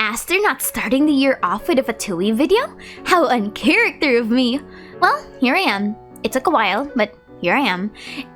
Aster not starting the year off with a Fatui video? How uncharacter of me! Well, here I am. It took a while, but here I am.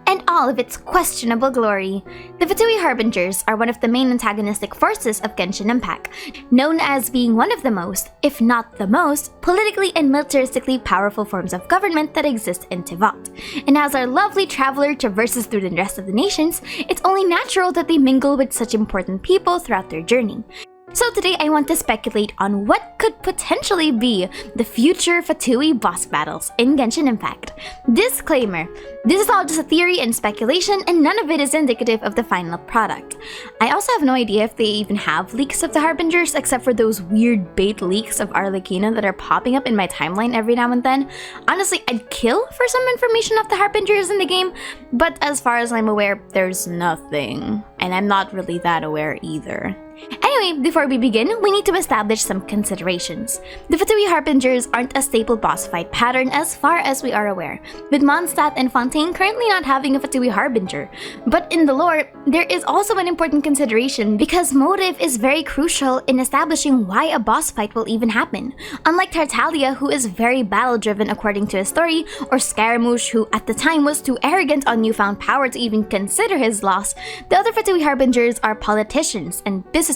And all of its questionable glory. The Fatui Harbingers are one of the main antagonistic forces of Genshin Impact, known as being one of the most, if not the most, politically and militaristically powerful forms of government that exist in Teyvat. And as our lovely traveler traverses through the rest of the nations, it's only natural that they mingle with such important people throughout their journey. So today I want to speculate on what could potentially be the future Fatui boss battles in Genshin Impact. Disclaimer, this is all just a theory and speculation and none of it is indicative of the final product. I also have no idea if they even have leaks of the Harbingers except for those weird bait leaks of Arleo that are popping up in my timeline every now and then. Honestly, I'd kill for some information of the Harbingers in the game, but as far as I'm aware, there's nothing. And I'm not really that aware either. Anyway, before we begin, we need to establish some considerations. The Fatui Harbingers aren't a staple boss fight pattern as far as we are aware, with Mondstadt and Fontaine currently not having a Fatui Harbinger. But in the lore, there is also an important consideration because motive is very crucial in establishing why a boss fight will even happen. Unlike Tartaglia, who is very battle-driven according to his story, or Scaramouche, who at the time was too arrogant on newfound power to even consider his loss, the other Fatui Harbingers are politicians and businessmen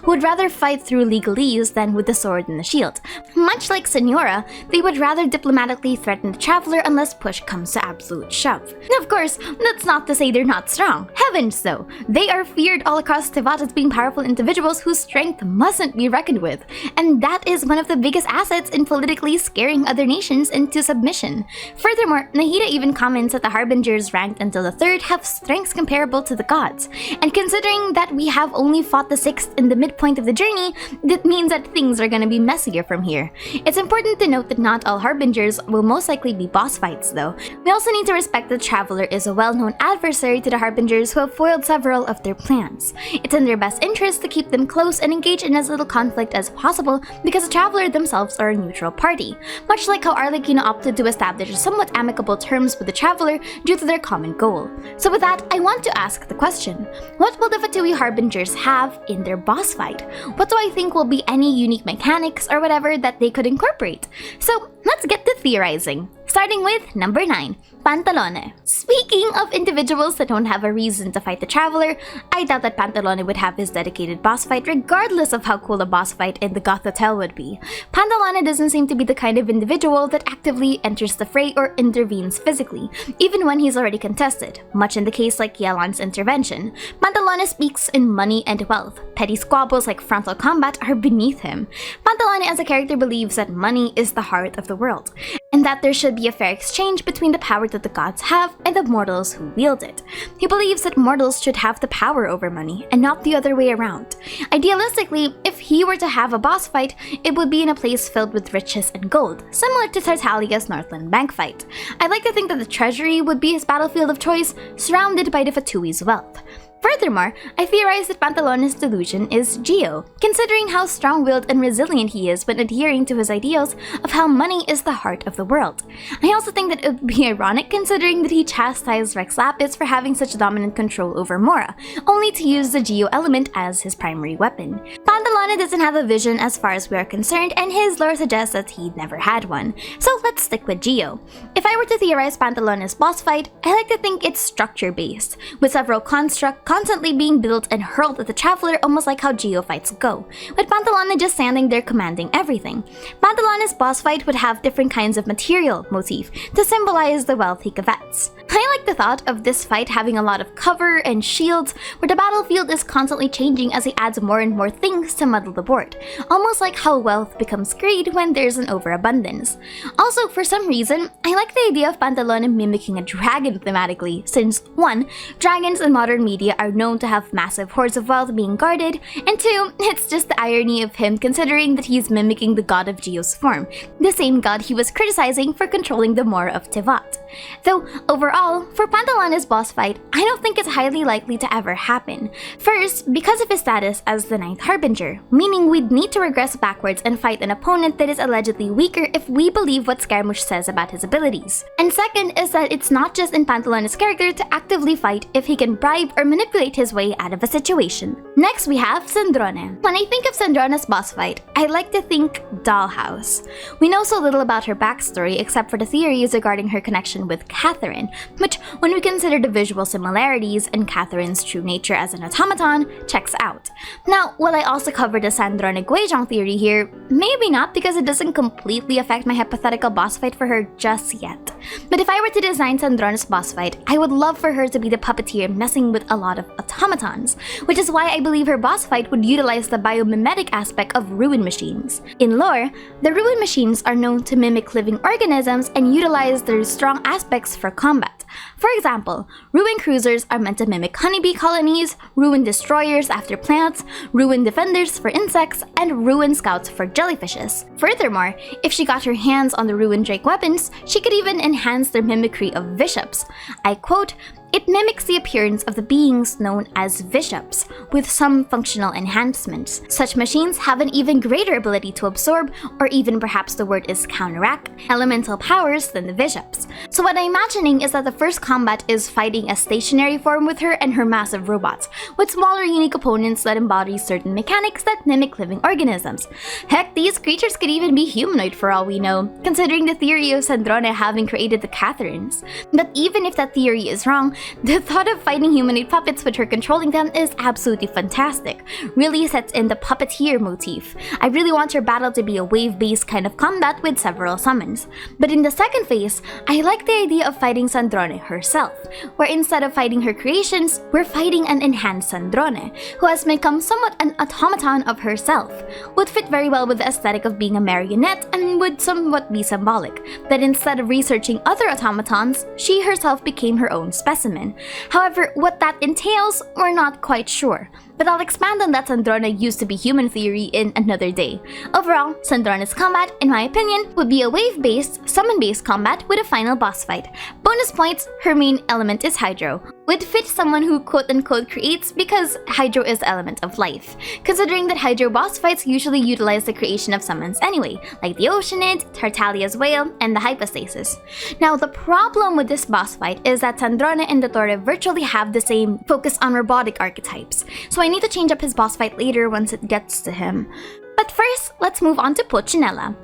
who would rather fight through legalese than with the sword and the shield. Much like Senora, they would rather diplomatically threaten the traveler unless push comes to absolute shove. Now, of course, that's not to say they're not strong. Heavens though, they are feared all across Teyvat as being powerful individuals whose strength mustn't be reckoned with. And that is one of the biggest assets in politically scaring other nations into submission. Furthermore, Nahida even comments that the Harbingers ranked until the 3rd have strengths comparable to the gods. And considering that we have only fought the 6th in the midpoint of the journey, that means that things are gonna be messier from here. It's important to note that not all Harbingers will most likely be boss fights though. We also need to respect that Traveler is a well-known adversary to the Harbingers who have foiled several of their plans. It's in their best interest to keep them close and engage in as little conflict as possible because the Traveler themselves are a neutral party, much like how Arleo opted to establish somewhat amicable terms with the Traveler due to their common goal. So with that, I want to ask the question, what will the Fatui Harbingers have in their boss fight? What do I think will be any unique mechanics or whatever that they could incorporate? So let's get to theorizing. Starting with number 9, Pantalon. Speaking of individuals that don't have a reason to fight the Traveler, I doubt that Pantalon would have his dedicated boss fight regardless of how cool a boss fight in the Goth Hotel would be. Pantalon doesn't seem to be the kind of individual that actively enters the fray or intervenes physically, even when he's already contested, much in the case like Yelan's intervention. Pantalon speaks in money and wealth. Petty squabbles like frontal combat are beneath him. Pantalon as a character believes that money is the heart of the world, and that there should be a fair exchange between the power that the gods have and the mortals who wield it. He believes that mortals should have the power over money and not the other way around. Idealistically, if he were to have a boss fight, it would be in a place filled with riches and gold, similar to Tartaglia's Northland Bank fight. I'd like to think that the treasury would be his battlefield of choice, surrounded by the Fatui's wealth. Furthermore, I theorize that Pantalon's delusion is Geo, considering how strong-willed and resilient he is when adhering to his ideals of how money is the heart of the world. I also think that it would be ironic considering that he chastised Rex Lapis for having such dominant control over Mora, only to use the Geo element as his primary weapon. Pantalon doesn't have a vision as far as we are concerned, and his lore suggests that he never had one. So let's stick with Geo. If I were to theorize Pantalon's boss fight, I like to think it's structure-based, with several constructs constantly being built and hurled at the Traveler, almost like how Geo fights go, with Pantalon just standing there commanding everything. Pantalon's boss fight would have different kinds of material motif to symbolize the wealth he covets. I like the thought of this fight having a lot of cover and shields, where the battlefield is constantly changing as he adds more and more things to muddle the board, almost like how wealth becomes greed when there's an overabundance. Also, for some reason, I like the idea of Pantalon mimicking a dragon thematically, since 1. Dragons in modern media are known to have massive hoards of wealth being guarded, and 2. It's just the irony of him considering that he's mimicking the god of Geo's form, the same god he was criticizing for controlling the Mora of Teyvat. Though, overall, for Pantalon's boss fight, I don't think it's highly likely to ever happen. First, because of his status as the 9th Harbinger, meaning we'd need to regress backwards and fight an opponent that is allegedly weaker if we believe what Scaramouche says about his abilities. ways. And second is that it's not just in Pantalon's character to actively fight if he can bribe or manipulate his way out of a situation. Next we have Sandrone. When I think of Sandrone's boss fight, I like to think dollhouse. We know so little about her backstory except for the theories regarding her connection with Catherine, which, when we consider the visual similarities and Catherine's true nature as an automaton, checks out. Now, will I also cover the Sandrone Guizhong theory here? Maybe not, because it doesn't completely affect my hypothetical boss fight for her just yet. But if I were to design Sandrone's boss fight, I would love for her to be the puppeteer messing with a lot of automatons, which is why I believe her boss fight would utilize the biomimetic aspect of ruin machines. In lore, the ruin machines are known to mimic living organisms and utilize their strong aspects for combat. For example, ruin cruisers are meant to mimic honeybee colonies, ruin destroyers after plants, ruin defenders for insects, and ruin scouts for jellyfishes. Furthermore, if she got her hands on the ruin drake weapons, she could even enhance their mimicry of bishops. I quote, "It mimics the appearance of the beings known as bishops, with some functional enhancements. Such machines have an even greater ability to absorb, or even perhaps the word is counteract, elemental powers than the bishops." So what I'm imagining is that the first combat is fighting a stationary form with her and her massive robots, with smaller unique opponents that embody certain mechanics that mimic living organisms. Heck, these creatures could even be humanoid for all we know, considering the theory of Sandrone having created the Catherines. But even if that theory is wrong, the thought of fighting humanoid puppets with her controlling them is absolutely fantastic. Really sets in the puppeteer motif. I really want her battle to be a wave-based kind of combat with several summons. But in the second phase, I like the idea of fighting Sandrone herself, where instead of fighting her creations, we're fighting an enhanced Sandrone, who has become somewhat an automaton of herself. Would fit very well with the aesthetic of being a marionette and would somewhat be symbolic, that instead of researching other automatons, she herself became her own specimen. However, what that entails, we're not quite sure. But I'll expand on that Sandrone used to be human theory in another day. Overall, Sandrone's combat, in my opinion, would be a wave-based, summon-based combat with a final boss fight. Bonus points, her main element is Hydro. Would fit someone who quote-unquote creates because Hydro is the element of life, considering that Hydro boss fights usually utilize the creation of summons anyway, like the Oceanid, Tartalia's Whale, and the Hypostasis. Now, the problem with this boss fight is that Sandrone and Dottore virtually have the same focus on robotic archetypes, so I need to change up his boss fight later once it gets to him. But first, let's move on to Pulcinella.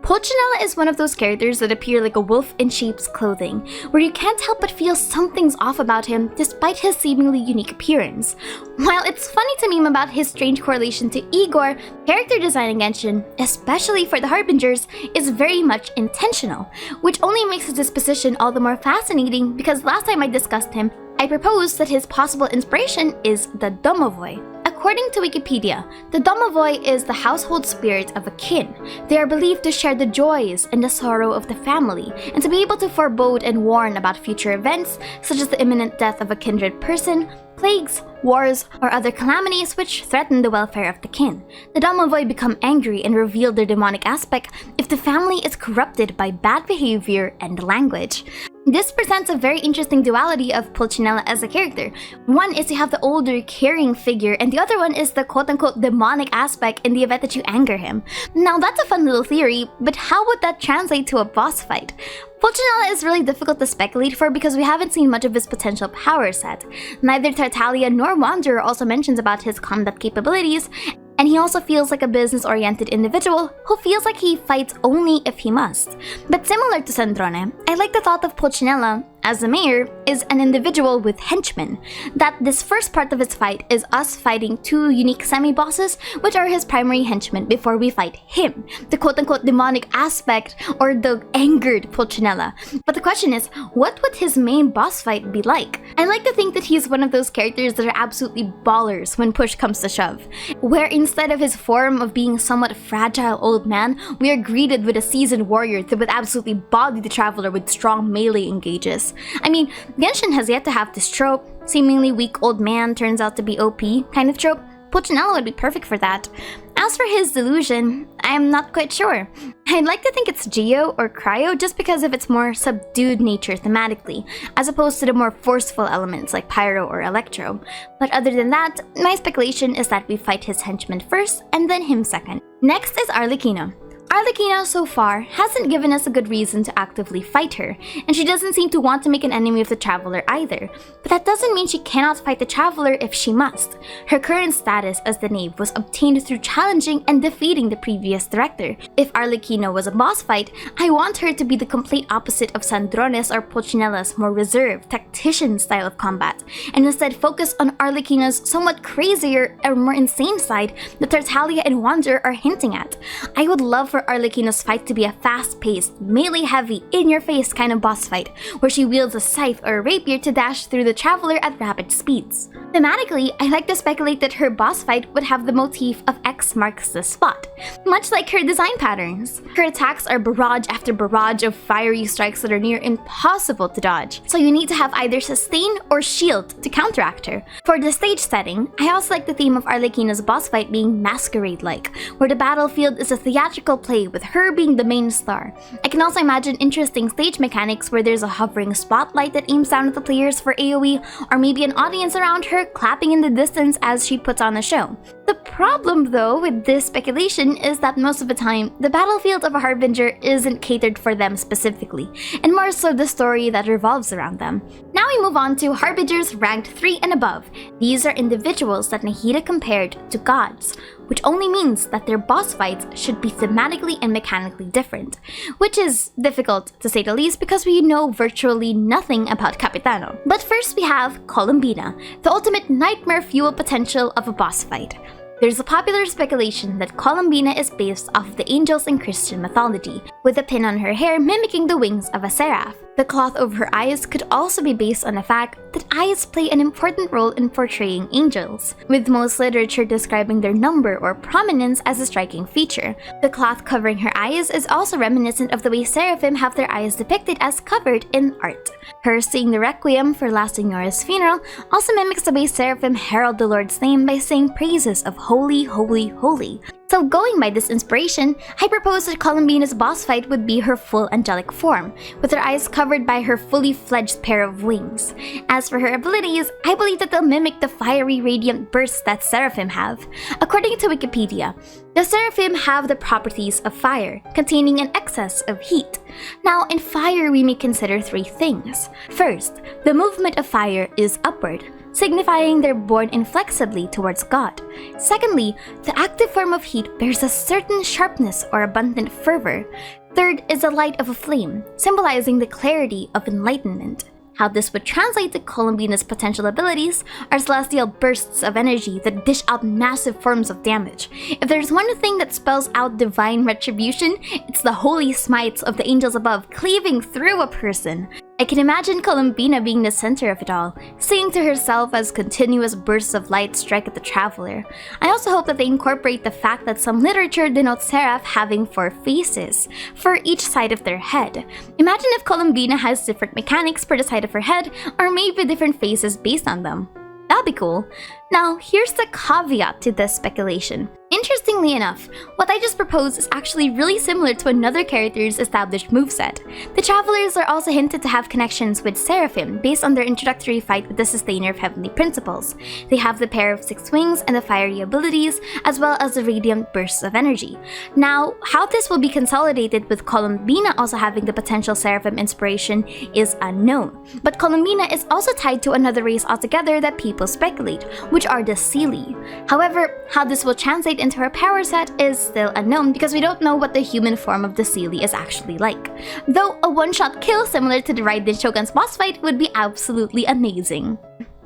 Pulcinella is one of those characters that appear like a wolf in sheep's clothing, where you can't help but feel something's off about him despite his seemingly unique appearance. While it's funny to meme about his strange correlation to Igor, character design in Genshin, especially for the Harbingers, is very much intentional, which only makes his disposition all the more fascinating because last time I discussed him, I proposed that his possible inspiration is the domovoi. According to Wikipedia, the domovoi is the household spirit of a kin. They are believed to share the joys and the sorrow of the family, and to be able to forebode and warn about future events, such as the imminent death of a kindred person, plagues, wars, or other calamities which threaten the welfare of the kin. The domovoi become angry and reveal their demonic aspect if the family is corrupted by bad behavior and language. This presents a very interesting duality of Pulcinella as a character. One is you have the older, caring figure, and the other one is the quote-unquote demonic aspect in the event that you anger him. Now that's a fun little theory, but how would that translate to a boss fight? Pulcinella is really difficult to speculate for because we haven't seen much of his potential power set. Neither Tartaglia nor Wanderer also mentions about his combat capabilities, and he also feels like a business-oriented individual who feels like he fights only if he must. But similar to Sandrone, I like the thought of Pulcinella as the mayor is an individual with henchmen. That this first part of his fight is us fighting two unique semi-bosses, which are his primary henchmen before we fight him, the quote-unquote demonic aspect or the angered Pulcinella. But the question is, what would his main boss fight be like? I like to think that he's one of those characters that are absolutely ballers when push comes to shove, where instead of his form of being a somewhat fragile old man, we are greeted with a seasoned warrior that would absolutely body the traveler with strong melee engages. I mean, Genshin has yet to have this trope, seemingly weak old man turns out to be OP kind of trope. Pulcinella would be perfect for that. As for his delusion, I'm not quite sure. I'd like to think it's Geo or Cryo just because of its more subdued nature thematically, as opposed to the more forceful elements like Pyro or Electro. But other than that, my speculation is that we fight his henchmen first and then him second. Next is Arlecchino. Arlecchino so far hasn't given us a good reason to actively fight her, and she doesn't seem to want to make an enemy of the Traveler either. But that doesn't mean she cannot fight the Traveler if she must. Her current status as the Knave was obtained through challenging and defeating the previous director. If Arlecchino was a boss fight, I want her to be the complete opposite of Sandrones or Pulcinella's more reserved, tactician style of combat, and instead focus on Arlecchino's somewhat crazier or more insane side that Tartaglia and Wanderer are hinting at. I would love for Arlecchino's fight to be a fast-paced, melee-heavy, in-your-face kind of boss fight, where she wields a scythe or a rapier to dash through the Traveler at rapid speeds. Thematically, I like to speculate that her boss fight would have the motif of X marks the spot, much like her design patterns. Her attacks are barrage after barrage of fiery strikes that are near impossible to dodge, so you need to have either sustain or shield to counteract her. For the stage setting, I also like the theme of Arlecchino's boss fight being masquerade-like, where the battlefield is a theatrical play with her being the main star. I can also imagine interesting stage mechanics where there's a hovering spotlight that aims down at the players for AoE, or maybe an audience around her clapping in the distance as she puts on a show. The problem though with this speculation is that most of the time, the battlefield of a Harbinger isn't catered for them specifically, and more so the story that revolves around them. Now we move on to Harbingers ranked 3 and above. These are individuals that Nahida compared to gods, which only means that their boss fights should be thematically and mechanically different, which is difficult to say the least because we know virtually nothing about Capitano. But first we have Columbina, the ultimate nightmare fuel potential of a boss fight. There's a popular speculation that Columbina is based off of the angels in Christian mythology, with a pin on her hair mimicking the wings of a seraph. The cloth over her eyes could also be based on the fact that eyes play an important role in portraying angels, with most literature describing their number or prominence as a striking feature. The cloth covering her eyes is also reminiscent of the way seraphim have their eyes depicted as covered in art. Her singing the requiem for La Señora's funeral also mimics the way seraphim herald the Lord's name by saying praises of holy, holy, holy. So going by this inspiration, I propose that Columbina's boss fight would be her full angelic form, with her eyes covered by her fully fledged pair of wings. As for her abilities, I believe that they'll mimic the fiery radiant bursts that seraphim have. According to Wikipedia, the seraphim have the properties of fire, containing an excess of heat. Now, in fire we may consider 3 things. First, the movement of fire is upward, signifying they're born inflexibly towards God. Secondly, the active form of heat bears a certain sharpness or abundant fervor. Third is the light of a flame, symbolizing the clarity of enlightenment. How this would translate to Columbina's potential abilities are celestial bursts of energy that dish out massive forms of damage. If there's one thing that spells out divine retribution, it's the holy smites of the angels above cleaving through a person. I can imagine Columbina being the center of it all, singing to herself as continuous bursts of light strike at the Traveler. I also hope that they incorporate the fact that some literature denotes seraph having 4 faces, for each side of their head. Imagine if Columbina has different mechanics per the side of her head, or maybe different faces based on them. That'd be cool. Now, here's the caveat to this speculation. Interestingly enough, what I just proposed is actually really similar to another character's established moveset. The Travelers are also hinted to have connections with Seraphim based on their introductory fight with the Sustainer of Heavenly Principles. They have the pair of 6 wings and the fiery abilities, as well as the radiant bursts of energy. Now, how this will be consolidated with Columbina also having the potential Seraphim inspiration is unknown, but Columbina is also tied to another race altogether that people speculate, which are the Seelie. However, how this will translate into her power set is still unknown because we don't know what the human form of the Seelie is actually like. Though a one-shot kill similar to the Raiden Shogun's boss fight would be absolutely amazing.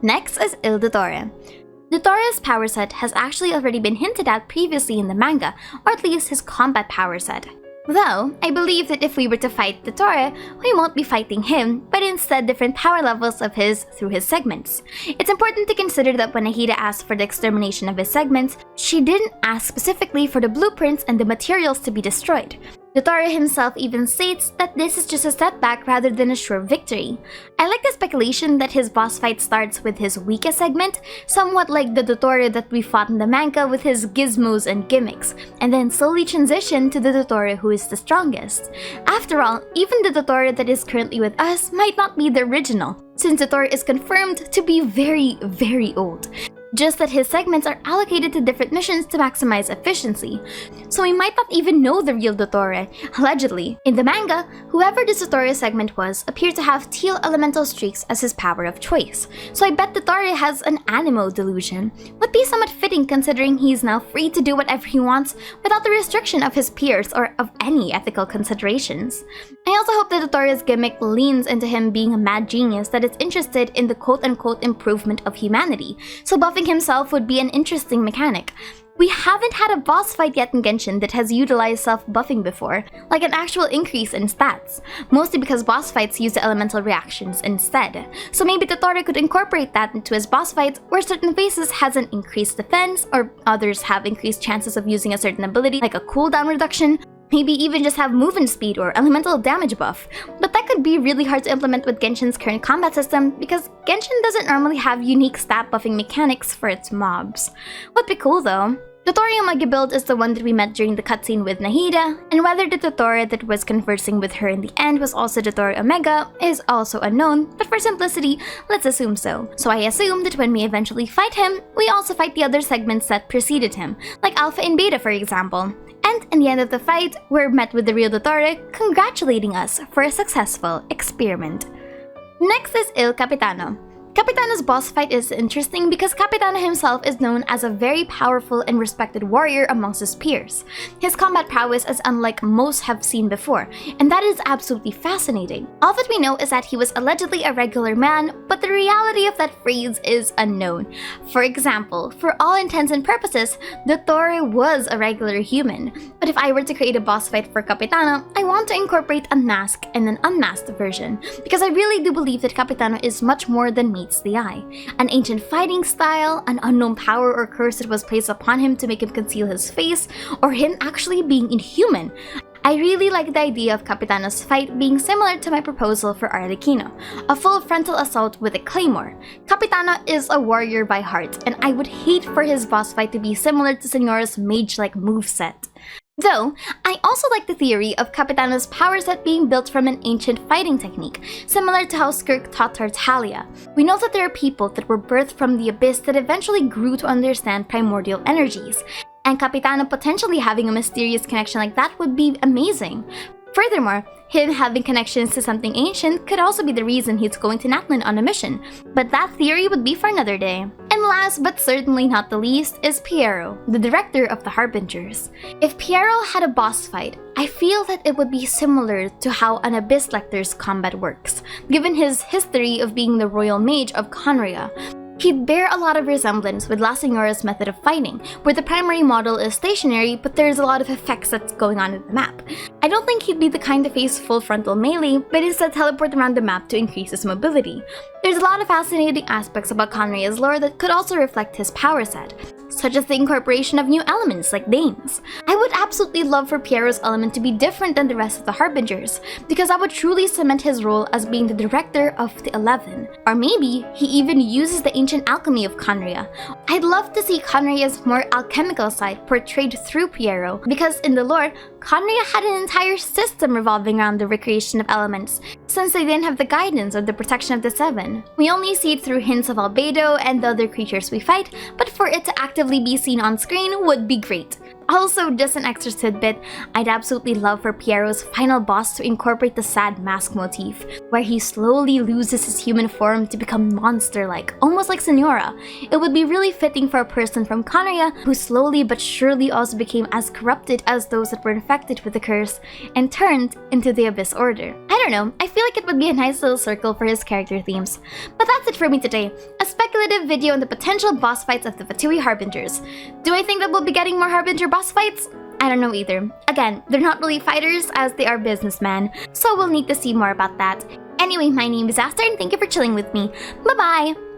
Next is Dottore. Dottore's power set has actually already been hinted at previously in the manga, or at least his combat power set. Though, I believe that if we were to fight Dottore, we won't be fighting him, but instead different power levels of his through his segments. It's important to consider that when Nahida asked for the extermination of his segments, she didn't ask specifically for the blueprints and the materials to be destroyed. Dottore himself even states that this is just a setback rather than a sure victory. I like the speculation that his boss fight starts with his weakest segment, somewhat like the Dottore that we fought in the manga with his gizmos and gimmicks, and then slowly transition to the Dottore who is the strongest. After all, even the Dottore that is currently with us might not be the original, since Dottore is confirmed to be very, very old. just that his segments are allocated to different missions to maximize efficiency. So we might not even know the real Dottore, allegedly. In the manga, whoever this Dottore segment was appeared to have teal elemental streaks as his power of choice. So I bet Dottore has an animo delusion. Would be somewhat fitting considering he's now free to do whatever he wants without the restriction of his peers or of any ethical considerations. I also hope that Dottore's gimmick leans into him being a mad genius that is interested in the quote-unquote improvement of humanity, so buffing himself would be an interesting mechanic. We haven't had a boss fight yet in Genshin that has utilized self-buffing before, like an actual increase in stats, mostly because boss fights use the elemental reactions instead. So maybe Dottore could incorporate that into his boss fights where certain phases has an increased defense, or others have increased chances of using a certain ability like a cooldown reduction, maybe even just have movement speed or elemental damage buff. But that could be really hard to implement with Genshin's current combat system because Genshin doesn't normally have unique stat buffing mechanics for its mobs. Would be cool though. Dottore Omega build is the one that we met during the cutscene with Nahida, and whether the Dottore that was conversing with her in the end was also Dottore Omega is also unknown, but for simplicity, let's assume so. So I assume that when we eventually fight him, we also fight the other segments that preceded him, like Alpha and Beta for example. And in the end of the fight, we're met with the real Dottore congratulating us for a successful experiment. Next is Il Capitano. Capitano's boss fight is interesting because Capitano himself is known as a very powerful and respected warrior amongst his peers. His combat prowess is unlike most have seen before, and that is absolutely fascinating. All that we know is that he was allegedly a regular man, but the reality of that phrase is unknown. For example, for all intents and purposes, Dottore was a regular human, but if I were to create a boss fight for Capitano, I want to incorporate a mask and an unmasked version, because I really do believe that Capitano is much more than meets the eye. An ancient fighting style, an unknown power or curse that was placed upon him to make him conceal his face, or him actually being inhuman. I really like the idea of Capitano's fight being similar to my proposal for Arlecchino, a full frontal assault with a claymore. Capitano is a warrior by heart, and I would hate for his boss fight to be similar to Signora's mage-like moveset. Though, I also like the theory of Capitano's power set being built from an ancient fighting technique, similar to how Skirk taught Tartaglia. We know that there are people that were birthed from the abyss that eventually grew to understand primordial energies, and Capitano potentially having a mysterious connection like that would be amazing. Furthermore, him having connections to something ancient could also be the reason he's going to Natlan on a mission, but that theory would be for another day. And last but certainly not the least is Pierro, the director of the Harbingers. If Pierro had a boss fight, I feel that it would be similar to how an Abyss Lector's combat works, given his history of being the royal mage of Conria. He'd bear a lot of resemblance with La Signora's method of fighting, where the primary model is stationary but there's a lot of effects that's going on in the map. I don't think he'd be the kind to face full frontal melee, but instead teleport around the map to increase his mobility. There's a lot of fascinating aspects about Conria's lore that could also reflect his power set, such as the incorporation of new elements like dames. I would absolutely love for Pierro's element to be different than the rest of the Harbingers, because that would truly cement his role as being the director of the 11. Or maybe he even uses the ancient alchemy of Conria. I'd love to see Conria's more alchemical side portrayed through Pierro, because in the lore, Conria had an entire system revolving around the recreation of elements, since they didn't have the guidance or the protection of the Seven. We only see it through hints of Albedo and the other creatures we fight, but for it to actively be seen on screen would be great. Also, just an extra tidbit, I'd absolutely love for Pierro's final boss to incorporate the sad mask motif, where he slowly loses his human form to become monster-like, almost like Signora. It would be really fitting for a person from Conria who slowly but surely also became as corrupted as those that were infected with the curse and turned into the Abyss Order. I don't know, I feel like it would be a nice little circle for his character themes. But that's it for me today, a speculative video on the potential boss fights of the Fatui Harbingers. Do I think that we'll be getting more Harbinger boss fights? I don't know either. Again, they're not really fighters as they are businessmen, so we'll need to see more about that. Anyway, my name is Aster and thank you for chilling with me. Bye bye!